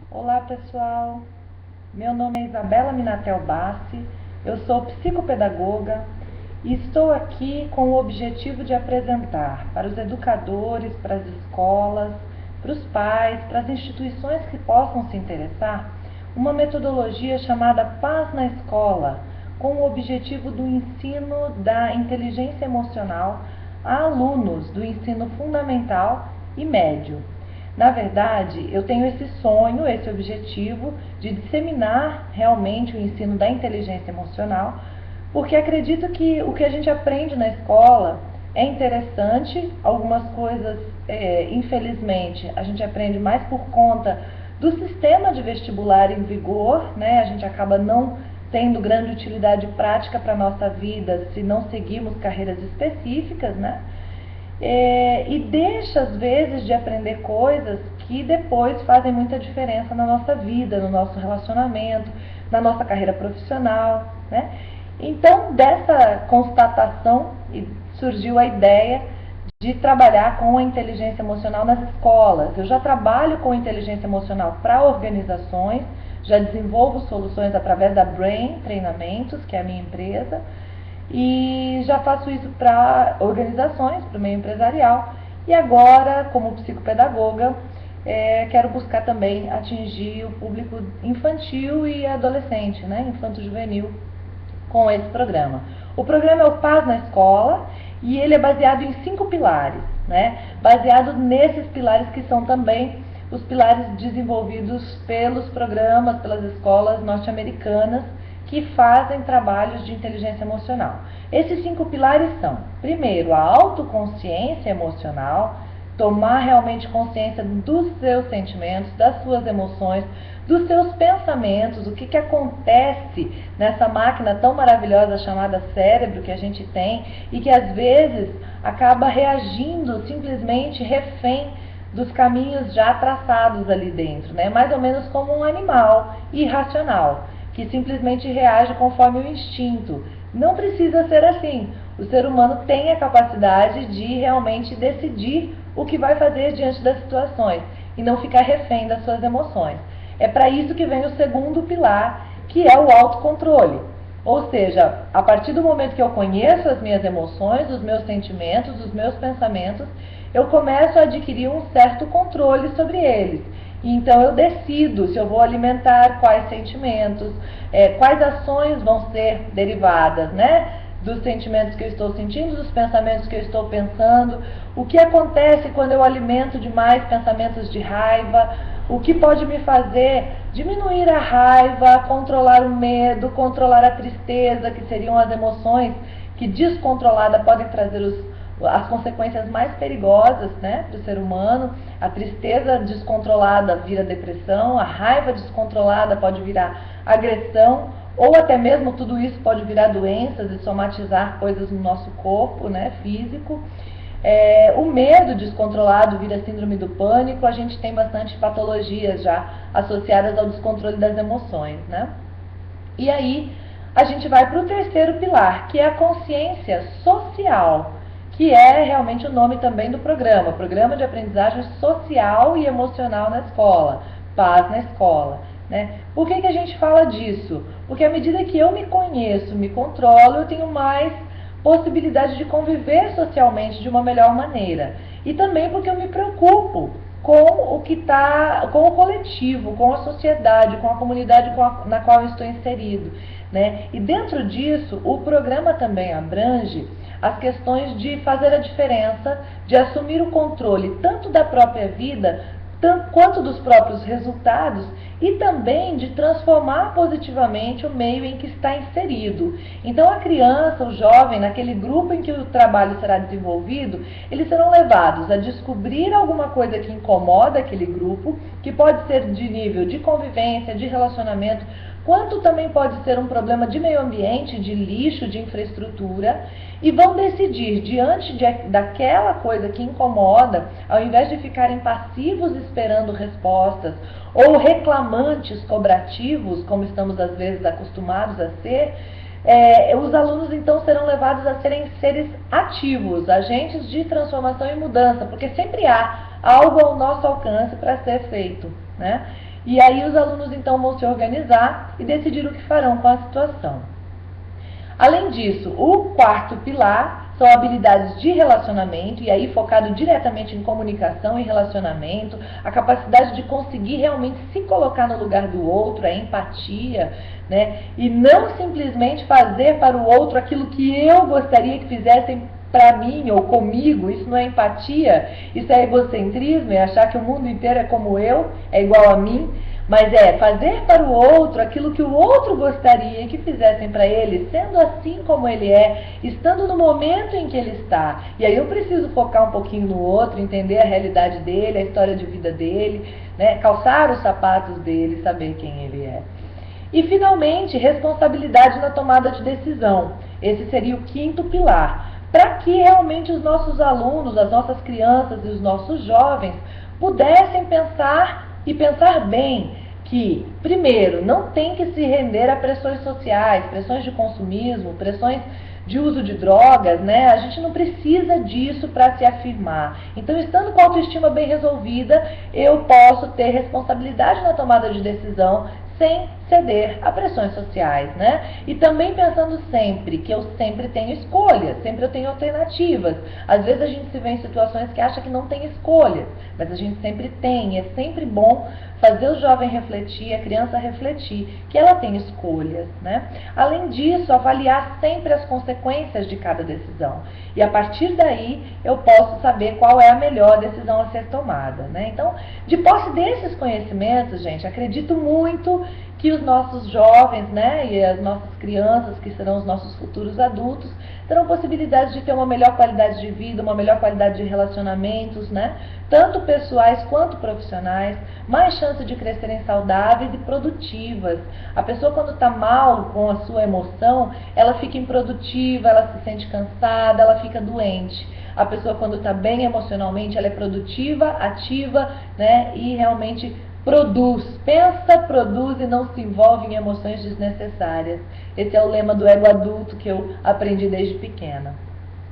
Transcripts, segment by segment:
Olá pessoal, meu nome é Isabela Minatel Bassi, eu sou psicopedagoga e estou aqui com o objetivo de apresentar para os educadores, para as escolas, para os pais, para as instituições que possam se interessar, uma metodologia chamada Paz na Escola, com o objetivo do ensino da inteligência emocional a alunos do ensino fundamental e médio. Na verdade, eu tenho esse sonho, esse objetivo de disseminar realmente o ensino da inteligência emocional, porque acredito que o que a gente aprende na escola é interessante, algumas coisas, infelizmente, a gente aprende mais por conta do sistema de vestibular em vigor, né? A gente acaba não tendo grande utilidade prática para a nossa vida se não seguirmos carreiras específicas, né? E deixa às vezes de aprender coisas que depois fazem muita diferença na nossa vida, no nosso relacionamento, na nossa carreira profissional, né? Então, dessa constatação surgiu a ideia de trabalhar com a inteligência emocional nas escolas. Eu já trabalho com inteligência emocional para organizações, já desenvolvo soluções através da Brain Treinamentos, que é a minha empresa, e já faço isso para organizações, para o meio empresarial. E agora, como psicopedagoga, quero buscar também atingir o público infantil e adolescente, né, infanto-juvenil, com esse programa. O programa é o Paz na Escola e ele é baseado em 5 pilares, né, baseado nesses pilares que são também os pilares desenvolvidos pelos programas, pelas escolas norte-americanas, que fazem trabalhos de inteligência emocional. Esses 5 pilares são, primeiro, a autoconsciência emocional, tomar realmente consciência dos seus sentimentos, das suas emoções, dos seus pensamentos, o que acontece nessa máquina tão maravilhosa chamada cérebro que a gente tem e que às vezes acaba reagindo simplesmente refém dos caminhos já traçados ali dentro, né? Mais ou menos como um animal irracional, que simplesmente reage conforme o instinto. Não precisa ser assim. O ser humano tem a capacidade de realmente decidir o que vai fazer diante das situações e não ficar refém das suas emoções. É para isso que vem o segundo pilar, que é o autocontrole. Ou seja, a partir do momento que eu conheço as minhas emoções, os meus sentimentos, os meus pensamentos, eu começo a adquirir um certo controle sobre eles. Então eu decido se eu vou alimentar quais sentimentos, quais ações vão ser derivadas, né, dos sentimentos que eu estou sentindo, dos pensamentos que eu estou pensando, o que acontece quando eu alimento demais pensamentos de raiva, o que pode me fazer diminuir a raiva, controlar o medo, controlar a tristeza, que seriam as emoções que descontrolada podem trazer as consequências mais perigosas, né, para o ser humano. A tristeza descontrolada vira depressão, a raiva descontrolada pode virar agressão, ou até mesmo tudo isso pode virar doenças e somatizar coisas no nosso corpo, né, físico. O medo descontrolado vira síndrome do pânico. A gente tem bastante patologias já associadas ao descontrole das emoções, né? E aí a gente vai para o terceiro pilar, que é a consciência social, que é realmente o nome também do programa, Programa de Aprendizagem Social e Emocional na Escola, Paz na Escola, né? Por que a gente fala disso? Porque à medida que eu me conheço, me controlo, eu tenho mais possibilidade de conviver socialmente de uma melhor maneira. E também porque eu me preocupo com o que está, com o coletivo, com a sociedade, com a comunidade na qual eu estou inserido, né? E dentro disso, o programa também abrange as questões de fazer a diferença, de assumir o controle tanto da própria vida, quanto dos próprios resultados, e também de transformar positivamente o meio em que está inserido. Então a criança, o jovem, naquele grupo em que o trabalho será desenvolvido, eles serão levados a descobrir alguma coisa que incomoda aquele grupo, que pode ser de nível de convivência, de relacionamento, quanto também pode ser um problema de meio ambiente, de lixo, de infraestrutura, e vão decidir, diante daquela coisa que incomoda, ao invés de ficarem passivos esperando respostas, ou reclamantes cobrativos, como estamos às vezes acostumados a ser, os alunos então serão levados a serem seres ativos, agentes de transformação e mudança, porque sempre há algo ao nosso alcance para ser feito, né? E aí os alunos então vão se organizar e decidir o que farão com a situação. Além disso, o quarto pilar são habilidades de relacionamento, e aí focado diretamente em comunicação e relacionamento, a capacidade de conseguir realmente se colocar no lugar do outro, a empatia, né? E não simplesmente fazer para o outro aquilo que eu gostaria que fizessem para mim ou comigo. Isso não é empatia, isso é egocentrismo, é achar que o mundo inteiro é como eu, é igual a mim. Mas é fazer para o outro aquilo que o outro gostaria que fizessem para ele, sendo assim como ele é, estando no momento em que ele está. E aí eu preciso focar um pouquinho no outro, entender a realidade dele, a história de vida dele, né? Calçar os sapatos dele, saber quem ele é. E finalmente, responsabilidade na tomada de decisão. Esse seria o quinto pilar. Para que realmente os nossos alunos, as nossas crianças e os nossos jovens pudessem pensar e pensar bem que, primeiro, não tem que se render a pressões sociais, pressões de consumismo, pressões de uso de drogas, né? A gente não precisa disso para se afirmar. Então, estando com a autoestima bem resolvida, eu posso ter responsabilidade na tomada de decisão sem ceder a pressões sociais, né? E também pensando sempre que eu sempre tenho escolhas, sempre eu tenho alternativas. Às vezes a gente se vê em situações que acha que não tem escolhas, mas a gente sempre tem, e é sempre bom fazer o jovem refletir, a criança refletir, que ela tem escolhas, né? Além disso, avaliar sempre as consequências de cada decisão. E a partir daí, eu posso saber qual é a melhor decisão a ser tomada, né? Então, de posse desses conhecimentos, gente, acredito muito que os nossos jovens, né, e as nossas crianças, que serão os nossos futuros adultos, terão possibilidades de ter uma melhor qualidade de vida, uma melhor qualidade de relacionamentos, né, tanto pessoais quanto profissionais, mais chance de crescerem saudáveis e produtivas. A pessoa, quando está mal com a sua emoção, ela fica improdutiva, ela se sente cansada, ela fica doente. A pessoa, quando está bem emocionalmente, ela é produtiva, ativa, né, e realmente produz, pensa, produz e não se envolve em emoções desnecessárias. Esse é o lema do ego adulto que eu aprendi desde pequena,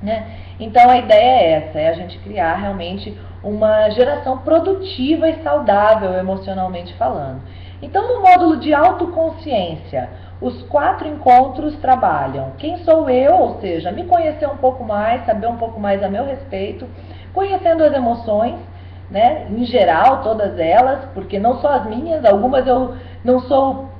né? Então a ideia é essa, é a gente criar realmente uma geração produtiva e saudável emocionalmente falando. Então no módulo de autoconsciência, os 4 encontros trabalham quem sou eu, ou seja, me conhecer um pouco mais, saber um pouco mais a meu respeito, conhecendo as emoções, né, em geral, todas elas, porque não só as minhas, algumas eu não sou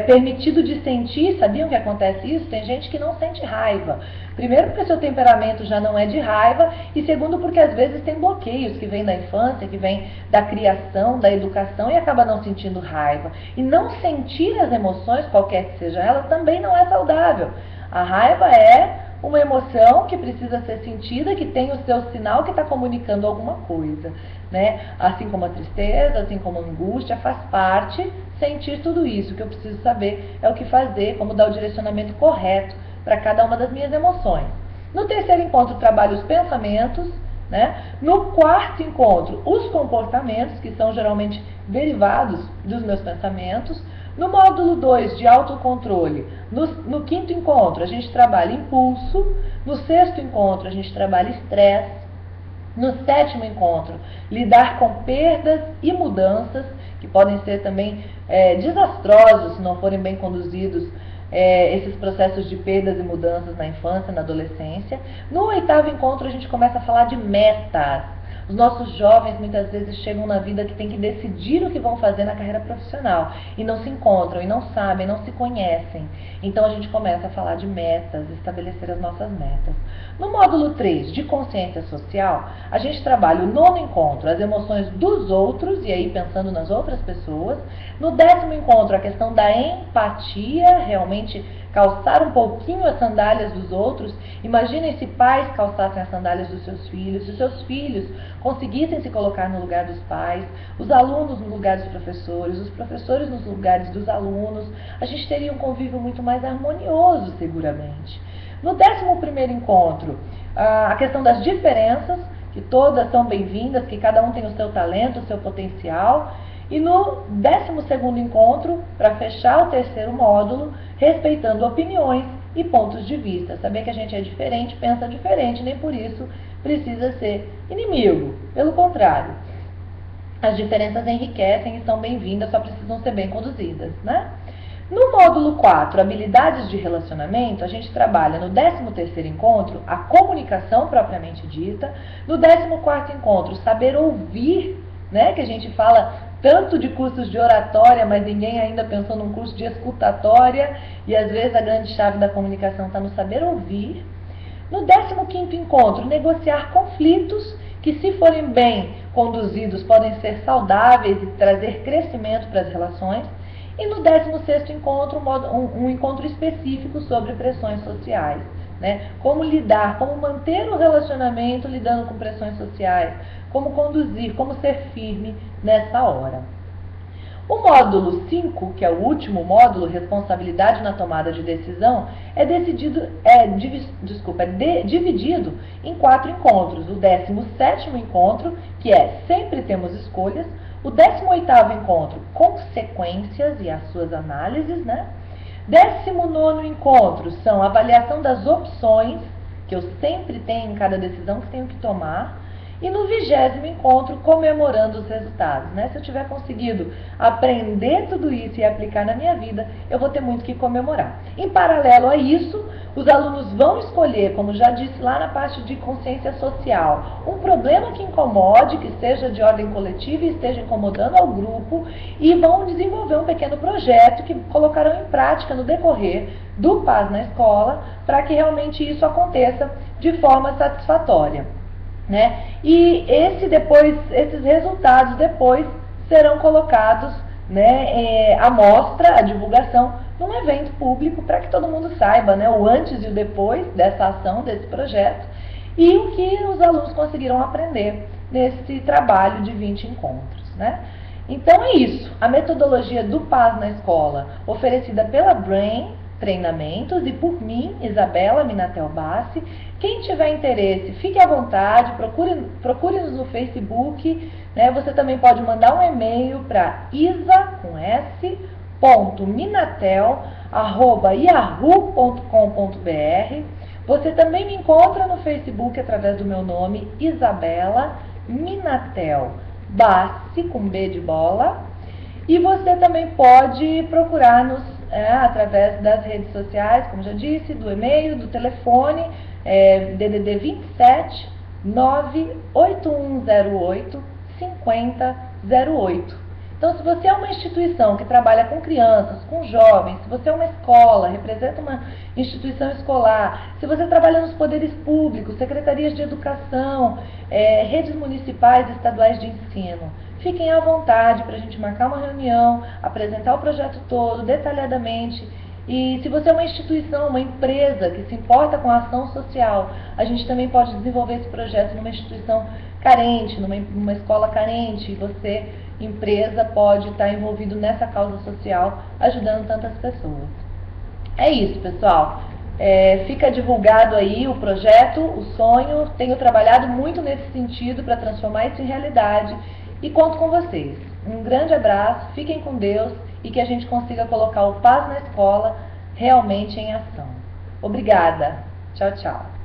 permitido de sentir. Sabiam que acontece isso? Tem gente que não sente raiva. Primeiro porque seu temperamento já não é de raiva, e segundo porque às vezes tem bloqueios que vêm da infância, que vêm da criação, da educação, e acaba não sentindo raiva. E não sentir as emoções, qualquer que seja ela, também não é saudável. A raiva é uma emoção que precisa ser sentida, que tem o seu sinal que está comunicando alguma coisa, né? Assim como a tristeza, assim como a angústia, faz parte sentir tudo isso. O que eu preciso saber é o que fazer, como dar o direcionamento correto para cada uma das minhas emoções. No terceiro encontro, trabalho os pensamentos, né? No quarto encontro, os comportamentos, que são geralmente derivados dos meus pensamentos. No módulo 2 de autocontrole, no quinto encontro a gente trabalha impulso, no sexto encontro a gente trabalha estresse, no sétimo encontro lidar com perdas e mudanças, que podem ser também desastrosos se não forem bem conduzidos, esses processos de perdas e mudanças na infância, na adolescência. No oitavo encontro a gente começa a falar de metas. Os nossos jovens muitas vezes chegam na vida que tem que decidir o que vão fazer na carreira profissional e não se encontram, e não sabem, não se conhecem. Então a gente começa a falar de metas, estabelecer as nossas metas. No módulo 3 de consciência social, a gente trabalha o nono encontro, as emoções dos outros, e aí pensando nas outras pessoas. No 10º encontro, a questão da empatia, realmente calçar um pouquinho as sandálias dos outros. Imaginem se pais calçassem as sandálias dos seus filhos, se os seus filhos conseguissem se colocar no lugar dos pais, os alunos no lugar dos professores, os professores nos lugares dos alunos. A gente teria um convívio muito mais harmonioso, seguramente. No 11º encontro, a questão das diferenças, que todas são bem-vindas, que cada um tem o seu talento, o seu potencial. E no 12º encontro, para fechar o terceiro módulo, respeitando opiniões e pontos de vista. Saber que a gente é diferente, pensa diferente, nem por isso precisa ser inimigo. Pelo contrário. As diferenças enriquecem e são bem-vindas, só precisam ser bem conduzidas, né? No módulo 4, habilidades de relacionamento, a gente trabalha no 13º encontro a comunicação propriamente dita, no 14º encontro saber ouvir, né, que a gente fala tanto de cursos de oratória, mas ninguém ainda pensou num curso de escutatória, e às vezes a grande chave da comunicação está no saber ouvir. No 15º encontro, negociar conflitos que, se forem bem conduzidos, podem ser saudáveis e trazer crescimento para as relações. E no 16º encontro, um encontro específico sobre pressões sociais, né? Como lidar, como manter o relacionamento lidando com pressões sociais, como conduzir, como ser firme nessa hora. O módulo 5, que é o último módulo, responsabilidade na tomada de decisão, dividido em 4 encontros. O 17º encontro, que é sempre temos escolhas. O 18º encontro, consequências e as suas análises, né? 19º encontro são avaliação das opções, que eu sempre tenho em cada decisão que tenho que tomar. E no 20º encontro, comemorando os resultados, né? Se eu tiver conseguido aprender tudo isso e aplicar na minha vida, eu vou ter muito que comemorar. Em paralelo a isso, os alunos vão escolher, como já disse lá na parte de consciência social, um problema que incomode, que seja de ordem coletiva e esteja incomodando ao grupo, e vão desenvolver um pequeno projeto que colocarão em prática no decorrer do Paz na Escola, para que realmente isso aconteça de forma satisfatória. Né? E esses resultados depois serão colocados, né, à mostra, a divulgação, num evento público para que todo mundo saiba, né, o antes e o depois dessa ação, desse projeto, e o que os alunos conseguiram aprender nesse trabalho de 20 encontros. Né? Então é isso, a metodologia do Paz na Escola, oferecida pela Brain Treinamentos e por mim, Isabela Minatel Bassi. Quem tiver interesse, fique à vontade, procure-nos no Facebook, né? Você também pode mandar um e-mail para isa.minatel@yahoo.com.br. Você também me encontra no Facebook através do meu nome, Isabela Minatel Bassi, com B de bola. E você também pode procurar-nos através das redes sociais, como já disse, do e-mail, do telefone, DDD 27 98108 5008. Então, se você é uma instituição que trabalha com crianças, com jovens, se você é uma escola, representa uma instituição escolar, se você trabalha nos poderes públicos, secretarias de educação, redes municipais e estaduais de ensino, fiquem à vontade para a gente marcar uma reunião, apresentar o projeto todo, detalhadamente. E se você é uma instituição, uma empresa que se importa com a ação social, a gente também pode desenvolver esse projeto numa instituição carente, numa escola carente, e você, empresa, pode estar envolvido nessa causa social, ajudando tantas pessoas. É isso, pessoal. Fica divulgado aí o projeto, o sonho. Tenho trabalhado muito nesse sentido para transformar isso em realidade e conto com vocês. Um grande abraço, fiquem com Deus e que a gente consiga colocar o Paz na Escola realmente em ação. Obrigada. Tchau, tchau.